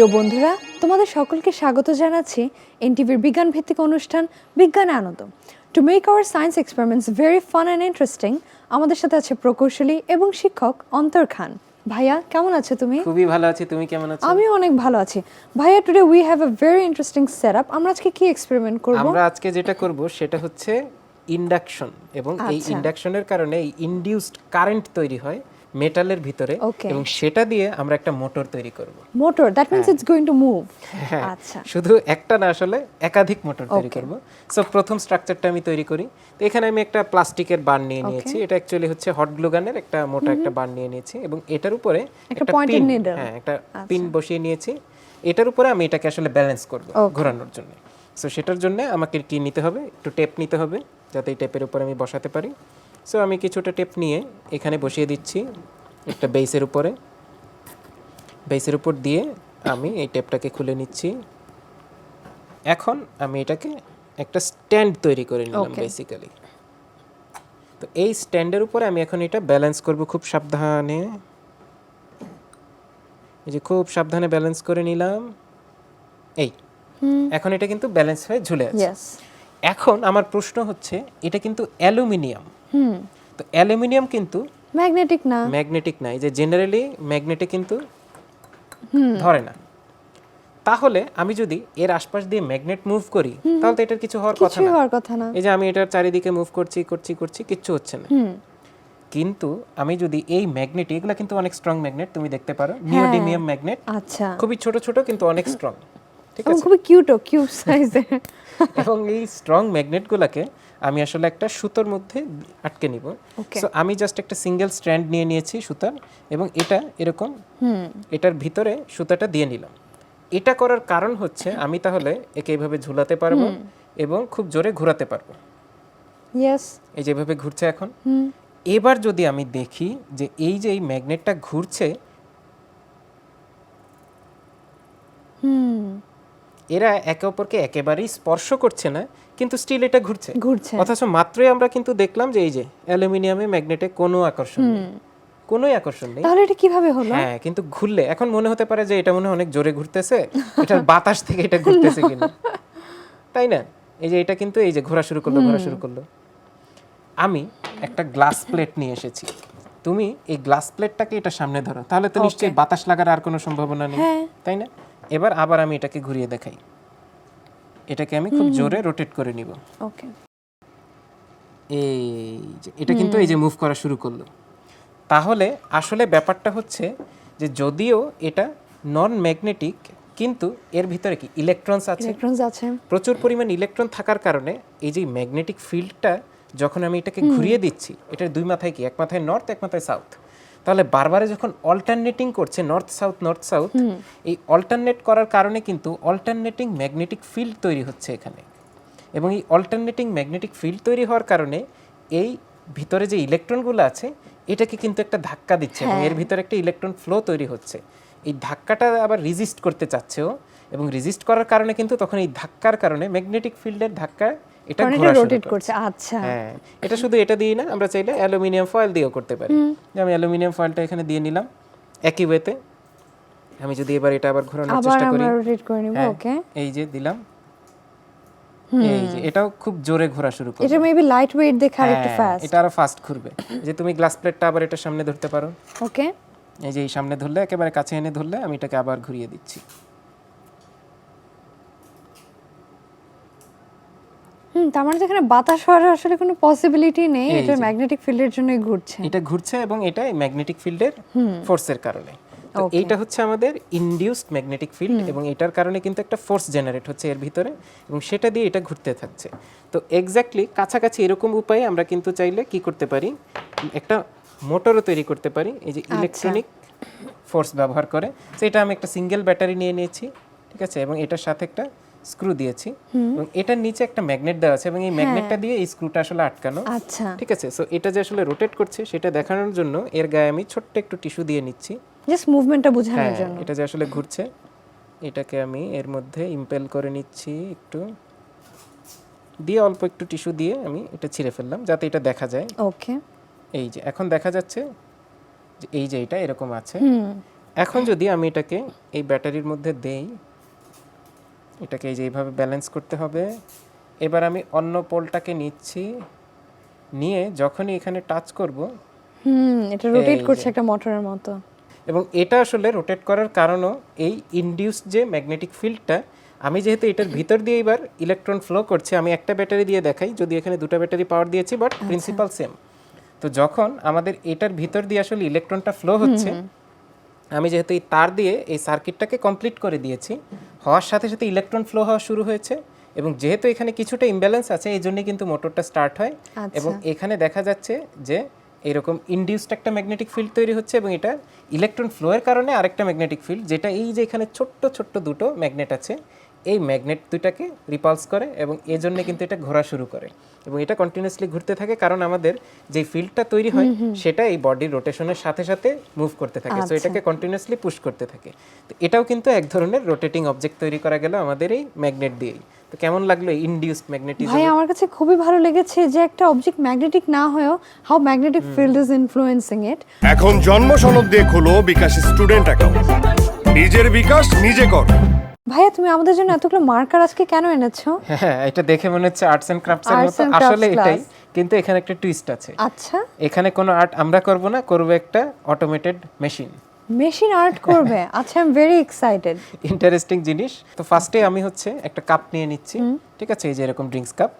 প্রিয় বন্ধুরা, তোমাদের সকলকে স্বাগত জানাচ্ছি এনটিভির বিজ্ঞান ভিত্তিক অনুষ্ঠান বিজ্ঞানে আনন্দ। To make our science experiments very fun and interesting, আমাদের সাথে আছে প্রকৌশলী এবং শিক্ষক অন্তর খান। ভাইয়া, কেমন আছো তুমি? খুবই ভালো আছি, তুমি কেমন আছো? আমি অনেক ভালো আছি। ভাইয়া, today we have a very interesting setup. আমরা আজকে কি এক্সপেরিমেন্ট করব? আমরা আজকে যেটা করব সেটা হচ্ছে ইন্ডাকশন, এবং এই ইন্ডাকশনের কারণে এই ইনডিউসড কারেন্ট তৈরি হয় মেটালের ভিতরে, এবং সেটা দিয়ে আমরা একটা মোটর তৈরি করব। Motor, that means it's going to move. আচ্ছা, শুধু একটা না, আসলে একাধিক মোটর তৈরি করব। সো প্রথম স্ট্রাকচারটা আমি তৈরি করি। তো এখানে আমি একটা প্লাস্টিকের বার নিয়ে নিয়েছি। এটা অ্যাকচুয়ালি হচ্ছে হট গ্লু গানের একটা মোটা একটা বার নিয়ে নিয়েছি, এবং এটার উপরে একটা পিন, একটা পিন বসিয়ে নিয়েছি। এটার উপরে আমি এটাকে আসলে ব্যালেন্স করব ঘোরানোর জন্য। সো সেটার জন্য আমাকে কি নিতে হবে, একটু টেপ নিতে হবে, যাতে এই টেপের উপরে আমি বসাতে পারি। সো আমি কিছুটা টেপ নিয়ে এখানে বসিয়ে দিচ্ছি একটা বেসের উপরে। বেসের উপর দিয়ে আমি এই টেপটাকে খুলে নিচ্ছি। এখন আমি এটাকে একটা স্ট্যান্ড তৈরি করে নিলাম বেসিক্যালি। তো এই স্ট্যান্ডের উপরে আমি এখন এটা ব্যালেন্স করব খুব সাবধানে। এই যে খুব সাবধানে ব্যালেন্স করে নিলাম। এই এখন এটা কিন্তু ব্যালেন্স হয়ে ঝুলে আছে। এখন আমার প্রশ্ন হচ্ছে, এটা কিন্তু অ্যালুমিনিয়াম। তো অ্যালুমিনিয়াম কিন্তু ম্যাগনেটিক না। এই যে জেনারেলি ম্যাগনেটে কিন্তু ধরে না। তাহলে আমি যদি এর আশপাশ দিয়ে ম্যাগনেট মুভ করি, তাহলে তো এটার কিছু হওয়ার কথা না। এই যে আমি এটার চারিদিকে মুভ করছি কিচ্ছু হচ্ছে না। কিন্তু আমি যদি এই ম্যাগনেট, এগুলা কিন্তু অনেক স্ট্রং ম্যাগনেট, তুমি দেখতে পারো নিওডিমিয়াম ম্যাগনেট। আচ্ছা, খুবই ছোট ছোট কিন্তু অনেক স্ট্রং। ঠিক আছে, খুবই কিউট সাইজের। এবং এই স্ট্রং ম্যাগনেটগুলোকে আমি আসলে একটা সুতোর মধ্যে আটকে নিব। সো আমি জাস্ট একটা সিঙ্গেল স্ট্র্যান্ড নিয়ে নিয়েছি সুতার, এবং এটা এরকম এটার ভিতরে সুতাটা দিয়ে নিলাম। এটা করার কারণ হচ্ছে আমি তাহলে একে এইভাবে ঝুলাতে পারবো এবং খুব জোরে ঘোরাতে পারবো। এই যেভাবে ঘুরছে এখন। এবার যদি আমি দেখি যে এই যে এই ম্যাগনেটটা ঘুরছে, এরা একে অপরকে একেবারেই স্পর্শ করছে না, কিন্তু স্টিল এটা ঘুরছে। অথচ মাত্রই আমরা কিন্তু দেখলাম যে এই যে অ্যালুমিনিয়ামে ম্যাগনেটে কোনো আকর্ষণ নেই, কোনোই আকর্ষণ নেই। তাহলে এটা কিভাবে হলো? হ্যাঁ, কিন্তু ঘুরলে এখন মনে হতে পারে যে এটা মনে হয় অনেক জোরে ঘুরতেছে, এটার বাতাস থেকে এটা ঘুরতেছে কিনা, তাই না? এই যে এটা কিন্তু এই যে ঘোরা শুরু করলো। আমি একটা গ্লাস প্লেট নিয়ে এসেছি। তুমি এই গ্লাস প্লেটটাকে এটা সামনে ধরো, তাহলে তো নিশ্চয়ই বাতাস লাগার আর কোনো সম্ভাবনা নেই, তাই না? এবার আবার আমি এটাকে ঘুরিয়ে দেখাই। এটাকে আমি খুব জোরে রোটেট করে নিব। এই যে এটা কিন্তু এই যে মুভ করা শুরু করলো। তাহলে আসলে ব্যাপারটা হচ্ছে যে যদিও এটা নন ম্যাগনেটিক, কিন্তু এর ভিতরে কি ইলেকট্রনস আছে। প্রচুর পরিমাণ ইলেকট্রন থাকার কারণে এই যে ম্যাগনেটিক ফিল্ডটা যখন আমি এটাকে ঘুরিয়ে দিচ্ছি, এটার দুই মাথায় কি, এক মাথায় নর্থ, এক মাথায় সাউথ, তাহলে বারবারে যখন অল্টারনেটিং করছে নর্থ সাউথ, এই অল্টারনেট করার কারণে কিন্তু অল্টারনেটিং ম্যাগনেটিক ফিল্ড তৈরি হচ্ছে এখানে। এবং এই অল্টারনেটিং ম্যাগনেটিক ফিল্ড তৈরি হওয়ার কারণে এই ভিতরে যে ইলেকট্রনগুলো আছে এটাকে কিন্তু একটা ধাক্কা দিচ্ছে, এবং এর ভিতরে একটা ইলেকট্রন ফ্লো তৈরি হচ্ছে। এই ধাক্কাটা আবার রেজিস্ট করতে চাচ্ছেও, এবং রেজিস্ট করার কারণে কিন্তু তখন এই ধাক্কার কারণে ম্যাগনেটিক ফিল্ডের ধাক্কা এটা ঘোরা শুরু করছে। আচ্ছা, হ্যাঁ, এটা শুধু এটা দিয়ে না, আমরা চাইলে অ্যালুমিনিয়াম ফয়েল দিয়েও করতে পারি। যে আমি অ্যালুমিনিয়াম ফয়েলটা এখানে দিয়ে নিলাম একই ওয়েতে। আমি যদি এবার এটা আবার ঘোরানোর চেষ্টা করি, এই যে দিলাম, এই যে এটাও খুব জোরে ঘোরা শুরু করবে। এটা মেবি লাইট ওয়েট দেখে আর একটু ফাস্ট, এটা আরো ফাস্ট ঘুরবে। যে তুমি গ্লাস প্লেটটা আবার এটা সামনে ধরতে পারো। এই যে এই সামনে ধরলে, একেবারে কাছে এনে ধরলে, আমি এটাকে আবার ঘুরিয়ে দিচ্ছি। তার মানে যেখানে বাতাস হওয়ার আসলে কোনো পসিবিলিটি নেই, এটা ম্যাগনেটিক ফিল্ডের জন্যই ঘুরছে। এটা ঘুরছে, এবং এটা ম্যাগনেটিক ফিল্ডের ফোর্সের কারণে। তো এইটা হচ্ছে আমাদের ইনডিউসড ম্যাগনেটিক ফিল্ড, এবং এটার কারণে কিন্তু একটা ফোর্স জেনারেট হচ্ছে এর ভিতরে, এবং সেটা দিয়ে এটা ঘুরতে থাকছে। তো এক্স্যাক্টলি কাছাকাছি এরকম উপায়ে আমরা কিন্তু চাইলে কি করতে পারি, একটা মোটরও তৈরি করতে পারি এই যে ইলেকট্রনিক ফোর্স ব্যবহার করে। তো এটা আমি একটা সিঙ্গেল ব্যাটারি নিয়ে নিয়েছি, ঠিক আছে, এবং এটার সাথে একটা স্ক্রু দিয়েছি, এবং এটার নিচে একটা ম্যাগনেট দেওয়া আছে, এবং এই ম্যাগনেটটা দিয়ে এই স্ক্রুটা আসলে আটকানো। ঠিক আছে, সো এটা যে আসলে রোটেট করছে সেটা দেখানোর জন্য এর গায়ে আমি ছোট্ট একটু টিস্যু দিয়ে নিচ্ছি, জাস্ট মুভমেন্টটা বোঝানোর জন্য। এটা যে আসলে ঘুরছে, এটাকে আমি এর মধ্যে ইম্পেল করে নিচ্ছি একটু দিয়ে, অল্প একটু টিস্যু দিয়ে আমি এটা ছিঁড়ে ফেললাম যাতে এটা দেখা যায়। এই যে এখন দেখা যাচ্ছে যে এই যে এটা এরকম আছে, এখন যদি আমি এটাকে এই ব্যাটারির মধ্যে দেই, এটাকে এই যে এইভাবে ব্যালেন্স করতে হবে। এবার আমি অন্য পোলটাকে নিচ্ছি, নিয়ে যখনই এখানে টাচ করব, এটা রোটেট এই করছে যে। একটা মোটরের মতো। এবং এটা আসলে রোটেট করার কারণও এই ইনডিউসড যে ম্যাগনেটিক ফিল্ডটা, আমি যেহেতু এটার ভিতর দিয়ে এবার ইলেকট্রন ফ্লো করছে, আমি একটা ব্যাটারি দিয়ে দেখাই, যদি এখানে দুটো ব্যাটারি পাওয়ার দিয়েছি, বাট প্রিন্সিপাল সেম। তো যখন আমাদের এটার ভিতর দিয়ে আসলে ইলেকট্রনটা ফ্লো হচ্ছে, আমি যেহেতু এই তার দিয়ে এই সার্কিটটাকে কমপ্লিট করে দিয়েছি, হওয়ার সাথে সাথে ইলেকট্রন ফ্লো হওয়া শুরু হয়েছে, এবং যেহেতু এখানে কিছুটা ইমব্যালেন্স আছে, এই জন্যই কিন্তু মোটরটা স্টার্ট হয়। এবং এখানে দেখা যাচ্ছে যে এরকম ইনডিউসড একটা ম্যাগনেটিক ফিল্ড তৈরি হচ্ছে, এবং এটা ইলেকট্রন ফ্লোয়ের কারণে আরেকটা ম্যাগনেটিক ফিল্ড, যেটা এই যে এখানে ছোট্ট ছোট্ট দুটো ম্যাগনেট আছে, এই ম্যাগনেট দুটাকে রিপালস করে, এবং এই জন্য কিন্তু এটা ঘোরা শুরু করে, এবং এটা কন্টিনিউয়াসলি ঘুরতে থাকে, কারণ আমাদের যে ফিল্ডটা তৈরি হয় সেটা এই বডির রোটেশনের সাথে সাথে মুভ করতে থাকে, সো এটাকে কন্টিনিউয়াসলি পুশ করতে থাকে। তো এটাও কিন্তু এক ধরনের রোটেটিং অবজেক্ট তৈরি করা গেল আমাদের এই ম্যাগনেট দিয়েই। তো কেমন লাগলো ইনডিউসড ম্যাগনেটিজম? ভাই আমার কাছে খুবই ভালো লেগেছে যে একটা অবজেক্ট ম্যাগনেটিক না হয়েও how magnetic field is influencing it. এখন জন্ম সনদ দিয়ে খোলো বিকাশ স্টুডেন্ট অ্যাকাউন্ট, নিজের বিকাশ নিজে কর। ভাইয়া তুমি আমাদের জন্য এতগুলো মার্কার আজকে কেন এনেছো? হ্যাঁ, এটা দেখে মনে হচ্ছে আর্টস এন্ড ক্রাফটস এর Arts মতো, and crafts আসলে এটাই, class। কিন্তু এখানে একটা টুইস্ট আছে। আচ্ছা, এখানে কোনো আর্ট আমরা করব না, করব একটা অটোমেটেড মেশিন। মেশিন আর্ট করবে? আচ্ছা, I am very excited. Interesting জিনিস। তো ফার্স্টে আমি হচ্ছে একটা কাপ নিয়ে নিচ্ছি, ঠিক আছে, এই যে এরকম ড্রিঙ্কস কাপ।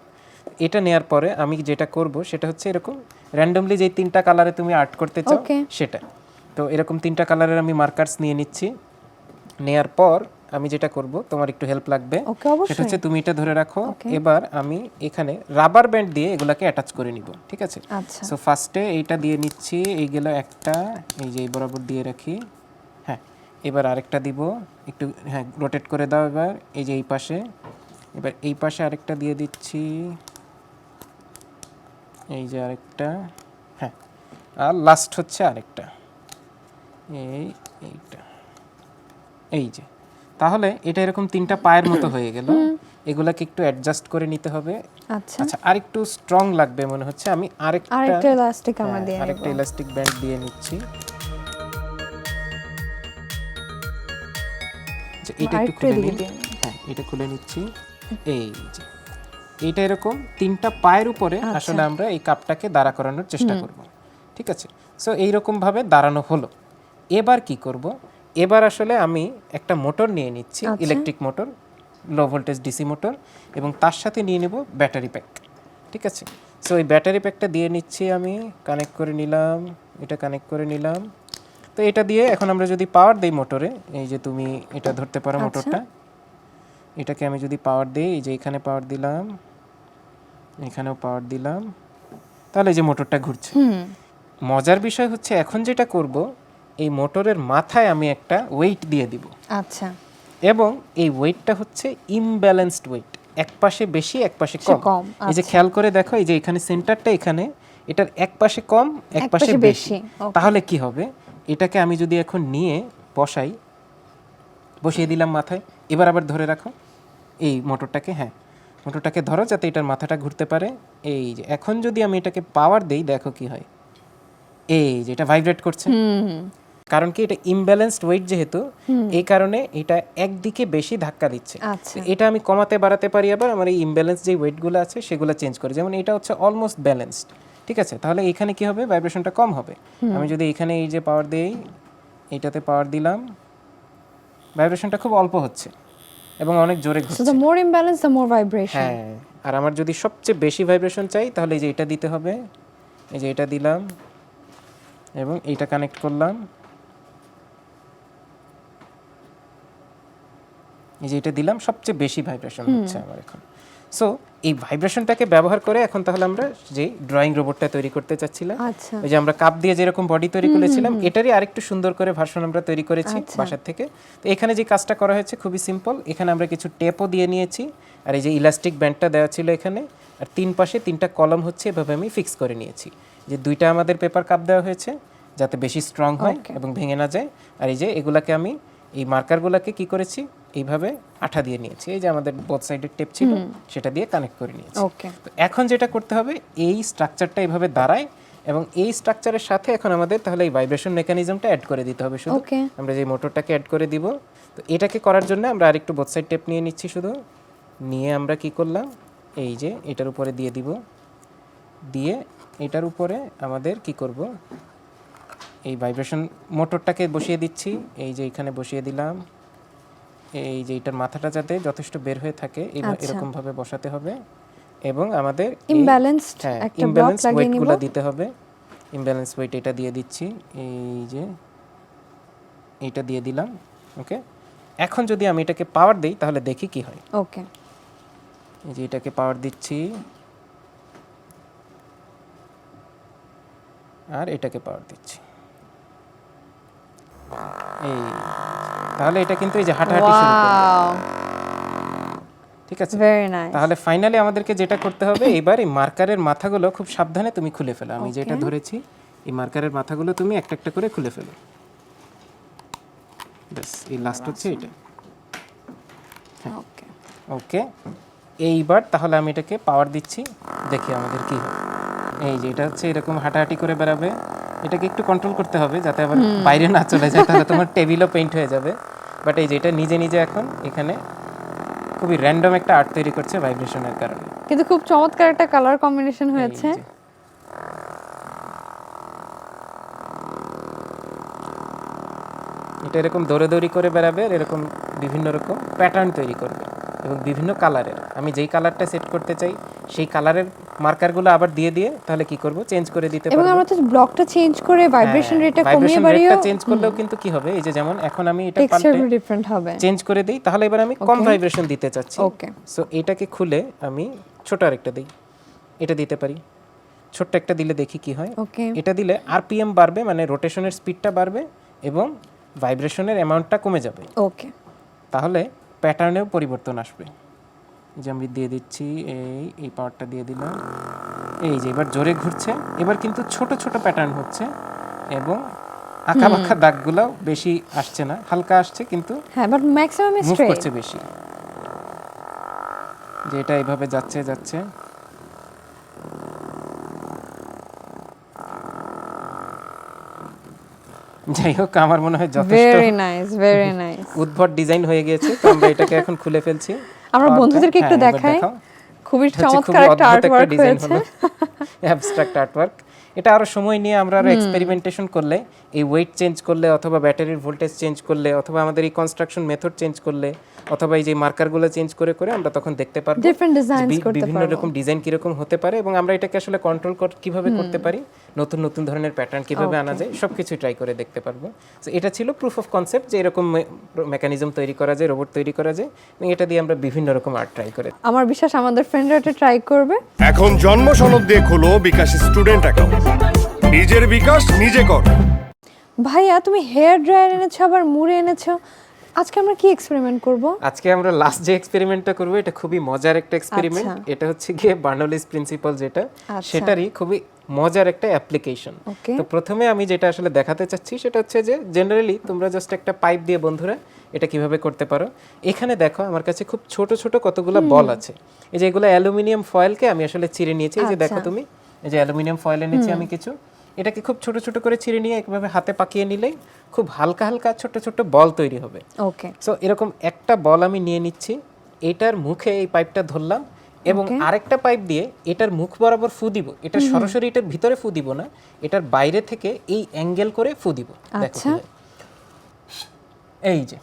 এটা নেয়ার পরে আমি যেটা করব সেটা হচ্ছে এরকম র্যান্ডমলি যেই তিনটা কালারে তুমি আর্ট করতে চাও সেটা। তো এরকম তিনটা কালারের আমি মার্কার্স নিয়ে নিচ্ছি। নেয়ার পর আমি যেটা করব, তোমার একটু হেল্প লাগবে, সেটা হচ্ছে তুমি এটা ধরে রাখো। এবার আমি এখানে রাবার ব্যান্ড দিয়ে এগুলাকে অ্যাটাচ করে নিব, ঠিক আছে? সো ফার্স্টে এইটা দিয়ে নিচ্ছি, এইগুলো একটা, এই যে এই বরাবর দিয়ে রাখি। হ্যাঁ, এবার আরেকটা দিব, একটু হ্যাঁ রোটেট করে দাও। এবার এই যে এই পাশে, এবার এই পাশে আরেকটা দিয়ে দিচ্ছি, এই যে আরেকটা, হ্যাঁ, আর লাস্ট হচ্ছে আরেকটা, এইটা, এই যে। তাহলে এটা এরকম তিনটা পায়ের মতো হয়ে গেল। এগুলাকে একটু অ্যাডজাস্ট করে নিতে হবে। আচ্ছা, আর একটু স্ট্রং লাগবে মনে হচ্ছে, আমি আরেকটা ইলাস্টিক আমরা দিয়ে নেব। আরেকটা ইলাস্টিক ব্যান্ড দিয়ে নিচ্ছি। যে এটা একটু খুলে নিই, হ্যাঁ এটা খুলে নিচ্ছি। এই যে এইটা এরকম তিনটা পায়ের উপরে আসলে আমরা এই কাপটাকে দাঁড়া করানোর চেষ্টা করব, ঠিক আছে? সো এইরকম ভাবে দাঁড়ানো হলো। এবার কি করব, এবার আসলে আমি একটা মোটর নিয়ে নিচ্ছি, electric motor, low voltage DC motor, এবং তার সাথে নিয়ে নেব ব্যাটারি প্যাক, ঠিক আছে? সো এই ব্যাটারি প্যাকটা দিয়ে নিচ্ছি, আমি কানেক্ট করে নিলাম, এটা কানেক্ট করে নিলাম। তো এটা দিয়ে এখন আমরা যদি পাওয়ার দেই মোটরে, এই যে তুমি এটা ধরতে পারো মোটরটা, এটাকে আমি যদি পাওয়ার দিই, এই যে এখানে পাওয়ার দিলাম, এখানেও পাওয়ার দিলাম, তাহলে এই যে মোটরটা ঘুরছে। মজার বিষয় হচ্ছে এখন যেটা করব, এই মোটরের মাথায় আমি একটা ওয়েট দিয়ে দিব। আচ্ছা, এবং এই ওয়েটটা হচ্ছে ইমব্যালেন্সড ওয়েট, এক পাশে বেশি এক পাশে কম। এই যে খেয়াল করে দেখো, এই যে এখানে সেন্টারটা, এখানে এটার এক পাশে কম এক পাশে বেশি। তাহলে কি হবে, এটাকে আমি যদি এখন নিয়ে বসাই, বসিয়ে দিলাম মাথায়, এবার আবার ধরে রাখো এই মোটরটাকে, হ্যাঁ মোটরটাকে ধরো যাতে এটার মাথাটা ঘুরতে পারে। এই যে এখন যদি আমি এটাকে পাওয়ার দেই, দেখো কি হয়, এই যে এটা ভাইব্রেট করছে। কারণ কি, এটা ইমব্যালেন্সড ওয়েট যেহেতু, এই কারণে এটা একদিকে বেশি ধাক্কা দিচ্ছে। এটা আমি কমাতে বাড়াতে পারি, আবার আমার এই ইমব্যালেন্স যে ওয়েটগুলো আছে সেগুলো চেঞ্জ করে। যেমন এটা হচ্ছে অলমোস্ট ব্যালেন্সড, ঠিক আছে? তাহলে এখানে কি হবে, ভাইব্রেশনটা কম হবে। আমি যদি এখানে এই যে পাওয়ার দেই, এইটাতে পাওয়ার দিলাম, ভাইব্রেশনটা খুব অল্প হচ্ছে এবং অনেক জোরে ঘুরছে। So the more imbalance the more vibration. হ্যাঁ, আর আমার যদি সবচেয়ে বেশি ভাইব্রেশন চাই, তাহলে এই যে এটা দিতে হবে, এই যে এটা দিলাম এবং এইটা কানেক্ট করলাম, এই যে এটা দিলাম, সবচেয়ে বেশি ভাইব্রেশন হচ্ছে আমার এখন। সো এই ভাইব্রেশনটাকে ব্যবহার করে এখন তাহলে আমরা যে ড্রয়িং রোবটটা তৈরি করতে চাচ্ছিলাম, ওই যে আমরা কাপ দিয়ে যেরকম বডি তৈরি করেছিলাম, এটারই আরেকটু সুন্দর করে ভার্সন আমরা তৈরি করেছি বাসার থেকে। তো এখানে যে কাজটা করা হয়েছে খুবই সিম্পল। এখানে আমরা কিছু টেপও দিয়ে নিয়েছি, আর এই যে ইলাস্টিক ব্যান্ডটা দেওয়া ছিল এখানে, আর তিন পাশে তিনটা কলম হচ্ছে এভাবে আমি ফিক্স করে নিয়েছি। যে দুইটা আমাদের পেপার কাপ দেওয়া হয়েছে যাতে বেশি স্ট্রং হয় এবং ভেঙে না যায়। আর এই যে এগুলাকে আমি এই মার্কারগুলোকে কি করেছি, এইভাবে আঠা দিয়ে নিয়েছি, এই যে আমাদের বোথ সাইডের টেপ ছিল সেটা দিয়ে কানেক্ট করে নিয়েছি। তো এখন যেটা করতে হবে, এই স্ট্রাকচারটা এইভাবে দাঁড়ায় এবং এই স্ট্রাকচারের সাথে এখন আমাদের তাহলে এই ভাইব্রেশন মেকানিজমটা অ্যাড করে দিতে হবে শুধু। ওকে, আমরা যে মোটরটাকে অ্যাড করে দিব, তো এটাকে করার জন্য আমরা আরেকটু বোথ সাইড টেপ নিয়ে নিচ্ছি শুধু। নিয়ে আমরা কি করলাম, এই যে এটার উপরে দিয়ে দিব, দিয়ে এটার উপরে আমাদের কি করব, এই ভাইব্রেশন মোটরটাকে বসিয়ে দিচ্ছি। এই যে এখানে বসিয়ে দিলাম, এই যে এটার মাথাটা যাতে যথেষ্ট বের হয়ে থাকে এরকম ভাবে বসাতে হবে। এবং আমাদের ইমব্যালেন্সড একটা ব্লক লাগিয়ে নিব, ওয়েটগুলো দিতে হবে। ইমব্যালেন্স ওয়েট এটা দিয়ে দিচ্ছি, এই যে এটা দিয়ে দিলাম। ওকে, এখন যদি আমি এটাকে পাওয়ার দেই তাহলে দেখি কি হয়। ওকে, এই যে এটাকে পাওয়ার দিচ্ছি আর এটাকে পাওয়ার দিচ্ছি, এই তাহলে এটা কিন্তু এই যে হাঁটাহাঁটি শুরু করবে। ওয়াও, ঠিক আছে, ভেরি নাইস। তাহলে ফাইনালি আমাদেরকে যেটা করতে হবে এবার এই মার্কারের মাথাগুলো খুব সাবধানে তুমি খুলে ফেলো। আমি যেটা ধরেছি এই মার্কারের মাথাগুলো তুমি একটা একটা করে খুলে ফেলো। ব্যাস, এই লাস্ট হচ্ছে এটা। ওকে, ওকে, এইবার তাহলে আমি এটাকে পাওয়ার দিচ্ছি, দেখি আমাদের কি হয়। এই যে এটা হচ্ছে এরকম হাঁটাহাঁটি করে বেরাবে। এটাকে একটু কন্ট্রোল করতে হবে যাতে আবার বাইরে না চলে যায়, তাহলে তোমার টেবিলও পেইন্ট হয়ে যাবে। বাট এই যে এটা নিজে নিজে এখন এখানে খুবই র্যান্ডম একটা আর্ট তৈরি করছে ভাইব্রেশনের কারণে। কিন্তু খুব চমৎকার একটা কালার কম্বিনেশন হয়েছে। এই যে। এটা এরকম দৌড়াদৌড়ি করে বেড়াবে আর এরকম বিভিন্ন রকম প্যাটার্ন তৈরি করবে এবং বিভিন্ন কালারের। আমি যেই কালারটা সেট করতে চাই সেই কালারের মার্কারগুলো আবার দিয়ে দিয়ে তাহলে কি করব, চেঞ্জ করে দিতে এবং পারবো। আমরা তো ব্লকটা চেঞ্জ করে ভাইব্রেশন রেটটা কমিয়ে বাড়িয়ে চেঞ্জ করলেও কিন্তু কি হবে, এই যে যেমন এখন আমি এটা টেক্সচার পাল্টে ডিফারেন্ট হবে। চেঞ্জ করে দেই, তাহলে এবার আমি কম ভাইব্রেশন দিতে চাচ্ছি। ওকে, সো এটাকে খুলে আমি ছোট আরেকটা দেই, এটা দিতে পারি। ছোট্ট একটা দিলে দেখি কি হয়। ওকে, এটা দিলে আরপিএম বাড়বে, মানে রোটেশনের স্পিডটা বাড়বে এবং ভাইব্রেশনের অ্যামাউন্টটা কমে যাবে। ওকে, তাহলে প্যাটার্নেও পরিবর্তন আসবে। যে আমি দিয়ে দিচ্ছি, এই পাওয়ারটা দিয়ে দিলাম, এই যে এবার জোরে ঘুরছে। এবার কিন্তু ছোট ছোট প্যাটার্ন হচ্ছে এবং আঁকা বাঁকা দাগগুলো বেশি আসছে না, হালকা আসছে কিন্তু হ্যাঁ, বাট ম্যাক্সিমাম মুভ স্ট্রেট করছে বেশি। যে এটা এইভাবে যাচ্ছে যাচ্ছে, যাই হোক আমার মনে হয় যথেষ্ট ভেরি নাইস, ভেরি নাইস। উদ্ভট ডিজাইন হয়ে গিয়েছে। তো আমরা এটাকে এখন খুলে ফেলছি। আমরা বন্ধুদেরকে একটু হ্যাঁ, এবার দেখাই। দেখাও। খুবই এটা হচ্ছে চমৎকার খুবই একটা অদ্ভুত আর্টওয়ার্ক ডিজাইন হয়েছে। হলো, অ্যাবস্ট্রাক্ট আর্টওয়ার্ক। এটা আরো সময় নিয়ে আমরা আরো এক্সপেরিমেন্টেশন করলে, এই ওয়েট চেঞ্জ করলে অথবা ব্যাটারির ভোল্টেজ চেঞ্জ করলে অথবা আমাদের এই কনস্ট্রাকশন মেথড চেঞ্জ করলে অথবা এই যে মার্কারগুলো চেঞ্জ করে করে আমরা তখন দেখতে পারবো ডিফারেন্ট ডিজাইনস যে করতে বিভিন্ন পারবো। রকম ডিজাইন কিরকম হতে পারে এবং আমরা এটাকে আসলে কন্ট্রোল কিভাবে করতে পারি, নতুন নতুন ধরনের প্যাটার্ন কিভাবে আনা যায়, সবকিছু ট্রাই করে দেখতে পারবো। তো এটা ছিল প্রুফ অফ কনসেপ্ট যে এরকম মেকানিজম তৈরি করা যায়, রোবট তৈরি করা যায় এবং এটা দিয়ে আমরা বিভিন্ন রকম আর্ট ট্রাই করে। আমার বিশ্বাস আমাদের ফ্রেন্ডরা এটা ট্রাই করবে। এখন জন্ম সনদ দিয়ে খোলো বিকাশ স্টুডেন্ট অ্যাকাউন্ট। নিজের বিকাশ নিজে কর। ভাইয়া, তুমি হেয়ার ড্রায়ার এনেছো আবার মুড়ে এনেছো, আজকে আমরা কি এক্সপেরিমেন্ট করব? আজকে আমরা লাস্ট যে এক্সপেরিমেন্টটা করব এটা খুবই মজার একটা এক্সপেরিমেন্ট। এটা হচ্ছে গিয়ে বার্নৌলিস প্রিন্সিপাল যেটা, সেটারই খুবই মজার একটা অ্যাপ্লিকেশন। ওকে, তো প্রথমে আমি যেটা আসলে দেখাতে চাচ্ছি সেটা হচ্ছে যে জেনারেলি তোমরা জাস্ট একটা পাইপ দিয়ে বন্ধুরা এটা কিভাবে করতে পারো। এখানে দেখো আমার কাছে খুব ছোট ছোট কতগুলো বল আছে। এই যে এগুলো অ্যালুমিনিয়াম ফয়েলকে আমি আসলে চিড়ে নিয়েছি। এই যে দেখো তুমি, এই যে অ্যালুমিনিয়াম ফয়েল এনেছি আমি কিছু, এটাকে খুব ছোট ছোট করে চিড়ে নিয়ে একভাবে হাতে পাকিয়ে নিলেই খুব হালকা হালকা ছোট ছোট বল তৈরি হবে। ওকে, সো এরকম একটা বল আমি নিয়ে নিচ্ছি, এটার মুখে এই পাইপটা ধরলাম এবং আরেকটা পাইপ দিয়ে এটার মুখ বরাবর ফু দিব। এটা সরাসরি এটার ভিতরে ফু দিব না, এটার বাইরে থেকে এই অ্যাঙ্গেল করে ফু দিব। দেখো কি হয়। এই যে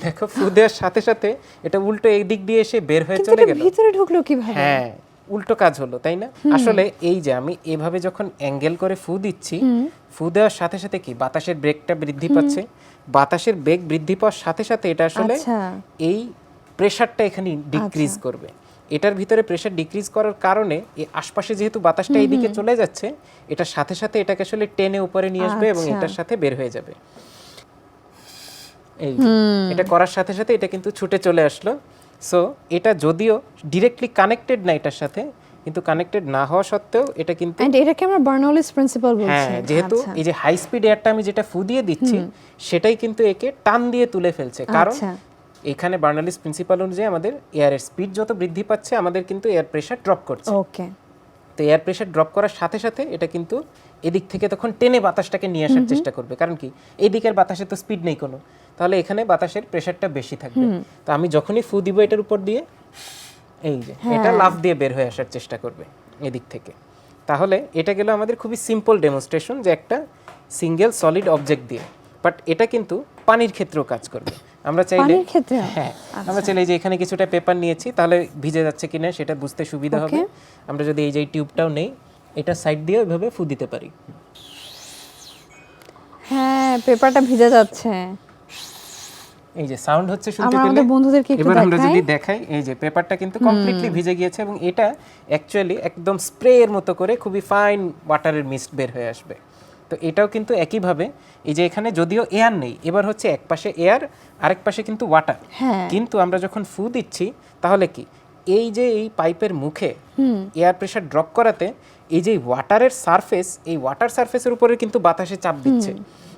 দেখো, ফু দেওয়ার সাথে সাথে এটা উল্টো এই দিক দিয়ে এসে বের হয়ে চলে গেল। ভিতরে ঢুকলো কিভাবে? হ্যাঁ, উল্টো কাজ হলো, তাই না? আসলে এই যে আমি এভাবে যখন অ্যাঙ্গেল করে ফু দিচ্ছি, ফু দেওয়ার সাথে সাথে কি বাতাসের বেগটা বৃদ্ধি পাচ্ছে। বাতাসের বেগ বৃদ্ধি পাওয়ার সাথে সাথে এটা আসলে এই প্রেসারটা এখানে ডিক্রিজ করবে। এটার ভিতরে প্রেসার ডিক্রিজ করার কারণে এই আশপাশে যেহেতু বাতাসটা এইদিকে চলে যাচ্ছে, এটার সাথে সাথে এটাকে আসলে টেনে উপরে নিয়ে আসবে এবং এটার সাথে বের হয়ে যাবে। এই এটা করার সাথে সাথে এটা কিন্তু ছুটে চলে আসলো। সো এটা যদিও ডিরেক্টলি কানেক্টেড না এটার সাথে, কিন্তু কানেক্টেড না হওয়া সত্ত্বেও এটা কিন্তু, এন্ড এটাকে আমরা বার্নৌলিস প্রিন্সিপাল বলছি। হ্যাঁ, যেহেতু এই যে হাই স্পিড এয়ারটা আমি যেটা ফু দিয়ে দিচ্ছি সেটাই কিন্তু একে টান দিয়ে তুলে ফেলছে। কারণ এখানে বার্নৌলিস প্রিন্সিপাল অনুযায়ী আমাদের এয়ারের স্পিড যত বৃদ্ধি পাচ্ছে আমাদের কিন্তু এয়ার প্রেসার ড্রপ করছে। ওকে, তো এয়ার প্রেসার ড্রপ করার সাথে সাথে এটা কিন্তু এদিক থেকে তখন টেনে বাতাসটাকে নিয়ে আসার চেষ্টা করবে, কারণ কি এই দিকের বাতাসে তো স্পিড নেই কোনো, তাহলে এখানে বাতাসের প্রেসারটা বেশি থাকবে। তো আমি যখনই ফু দিব এটার উপর দিয়ে, এই যে এটা লাফ দিয়ে বের হয়ে আসার চেষ্টা করবে এদিক থেকে। তাহলে এটা গেল আমাদের খুবই সিম্পল ডেমনস্ট্রেশন যে একটা সিঙ্গেল সলিড অবজেক্ট দিয়ে, বাট এটা কিন্তু পানির ক্ষেত্রেও কাজ করবে। আমরা চাইলে পানির ক্ষেত্রে হ্যাঁ আমরা চাইলে যে এখানে কিছুটা পেপার নিয়েছি, তাহলে ভিজে যাচ্ছে কিনা সেটা বুঝতে সুবিধা হবে। আমরা যদি এই যে টিউবটাও নেই, এটা সাইড দিয়ে ওইভাবে ফু দিতে পারি। হ্যাঁ, পেপারটা ভিজে যাচ্ছে। এই যে সাউন্ড হচ্ছে শুনতে আমরা পেলে, আমাদের বন্ধুদেরকে একটু এবার আমরা দেখাই। যদি দেখাই, এই যে পেপারটা কিন্তু কমপ্লিটলি ভিজে গিয়েছে এবং এটা অ্যাকচুয়ালি একদম স্প্রের মতো করে খুবই ফাইন ওয়াটারের মিস্ট বের হয়ে আসবে। তো এটাও কিন্তু একইভাবে, এই যে এখানে যদিও এয়ার নেই, এবার হচ্ছে এক পাশে এয়ার আরেক পাশে কিন্তু ওয়াটার, হ্যাঁ। কিন্তু আমরা যখন ফু দিচ্ছি তাহলে কি এই যে এই পাইপের মুখে এয়ার প্রেসার ড্রপ করাতে এই যে ওয়াটারের সারফেস, এই ওয়াটার সারফেসের উপরে কিন্তু বাতাসে চাপ দিচ্ছে,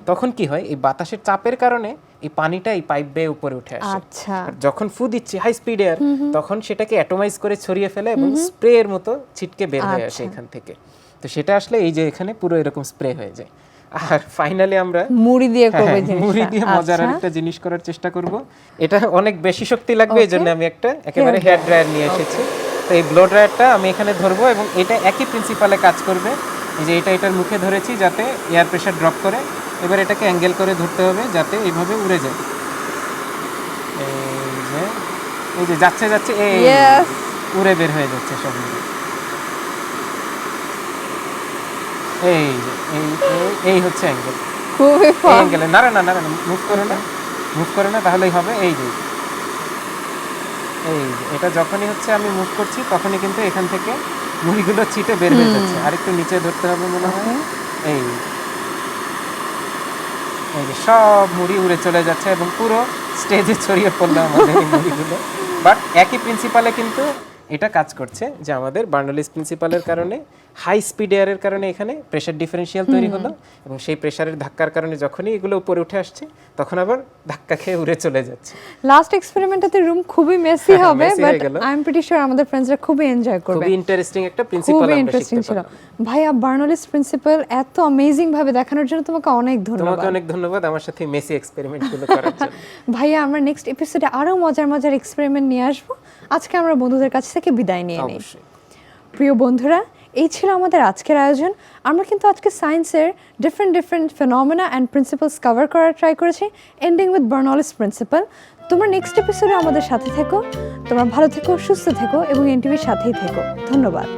তখন কি হয় এই বাতাসের চাপের কারণে এই পানিটা এই পাইপ বেয়ে উপরে উঠে আসে। আচ্ছা। আর যখন ফু দিচ্ছি হাই স্পিড এয়ার, তখন সেটাকে অ্যাটোমাইজ করে ছড়িয়ে ফেলে এবং স্প্রের মতো ছিটকে বের হয়ে আসে এখান থেকে। তো সেটা আসলে এই যে এখানে পুরো এরকম স্প্রে হয়ে যায়। আর ফাইনালি আমরা মুড়ি দিয়ে করবে হ্যাঁ, জিনিসটা। মুড়ি দিয়ে মজার আচ্ছা। আরেকটা জিনিস করার চেষ্টা করব। এটা অনেক বেশি শক্তি লাগবে, এজন্য আমি একটা একেবারে হেয়ার ড্রায়ার নিয়ে এসেছি। তো এই ব্লো ড্রায়ারটা আমি এখানে ধরবো এবং এটা একই প্রিন্সিপালে কাজ করবে। এই যে এটার মুখে ধরেছি যাতে এয়ার প্রেসার ড্রপ করে, এবার এটাকে অ্যাঙ্গেল করে ধরতে হবে যাতে এইভাবে উড়ে যায়। এই যে যাচ্ছে যাচ্ছে, এই Yes! উড়ে বের হয়ে যাচ্ছে সব মিলে। এই যে এই হচ্ছে অ্যাঙ্গেল, খুবই এই ফান। অ্যাঙ্গেলে না মুভ করে না তাহলেই হবে। এই যে এটা যখনই হচ্ছে আমি মুভ করছি তখনই কিন্তু এখান থেকে মুড়িগুলো ছিটে বের হয়ে যাচ্ছে। আরেকটু নিচে ধরতে হবে মনে হয়। এই যে সব মুড়ি উড়ে চলে যাচ্ছে এবং পুরো স্টেজে ছড়িয়ে পড়লো আমাদের এই মুড়িগুলো। বাট একই প্রিন্সিপালে কিন্তু এটা কাজ করছে যে আমাদের বার্নলিস প্রিন্সিপালের কারণে হাই স্পিড এয়ারের কারণে এখানে প্রেসার ডিফারেন্সিয়াল তৈরি হলো এবং সেই প্রেসারের ধাক্কার কারণে যখনই এগুলো উপরে উঠে আসছে তখন আবার ধাক্কা খেয়ে উড়ে চলে যাচ্ছে। লাস্ট এক্সপেরিমেন্টটাতে রুম খুবই মেসি হ্যাঁ, হবে, messy বাট হয়ে গেল। আই এম প্রিটি শিওর আমাদের ফ্রেন্ডসরা খুবই এনজয় করবে। খুবই ইন্টারেস্টিং একটা প্রিন্সিপাল খুবই আমরা ইন্টারেস্টিং শিখতে ছিল। পারলাম। ভাইয়া, বার্নলিস প্রিন্সিপাল এত অ্যামেজিং ভাবে দেখানোর জন্য তোমাকে অনেক ধন্যবাদ। তোমাকে অনেক ধন্যবাদ আমার সাথে মেসি এক্সপেরিমেন্ট গুলো করার জন্য। ভাইয়া, আমরা নেক্সট এপিসোডে আরো মজার এক্সপেরিমেন্ট নিয়ে আসবো। আজকে আমরা বন্ধুদের কাছ থেকে বিদায় নিয়ে নিই। অবশ্যই। প্রিয় বন্ধুরা, এই ছিল আমাদের আজকের আয়োজন। আমরা কিন্তু আজকে সায়েন্সের different phenomena and principles cover করার ট্রাই করেছি, এন্ডিং উইথ বার্নলিস প্রিন্সিপাল। তোমরা নেক্সট এপিসোডে আমাদের সাথে থেকো। তোমরা ভালো থেকো, সুস্থ থেকো এবং এনটিভির সাথেই থেকো। ধন্যবাদ।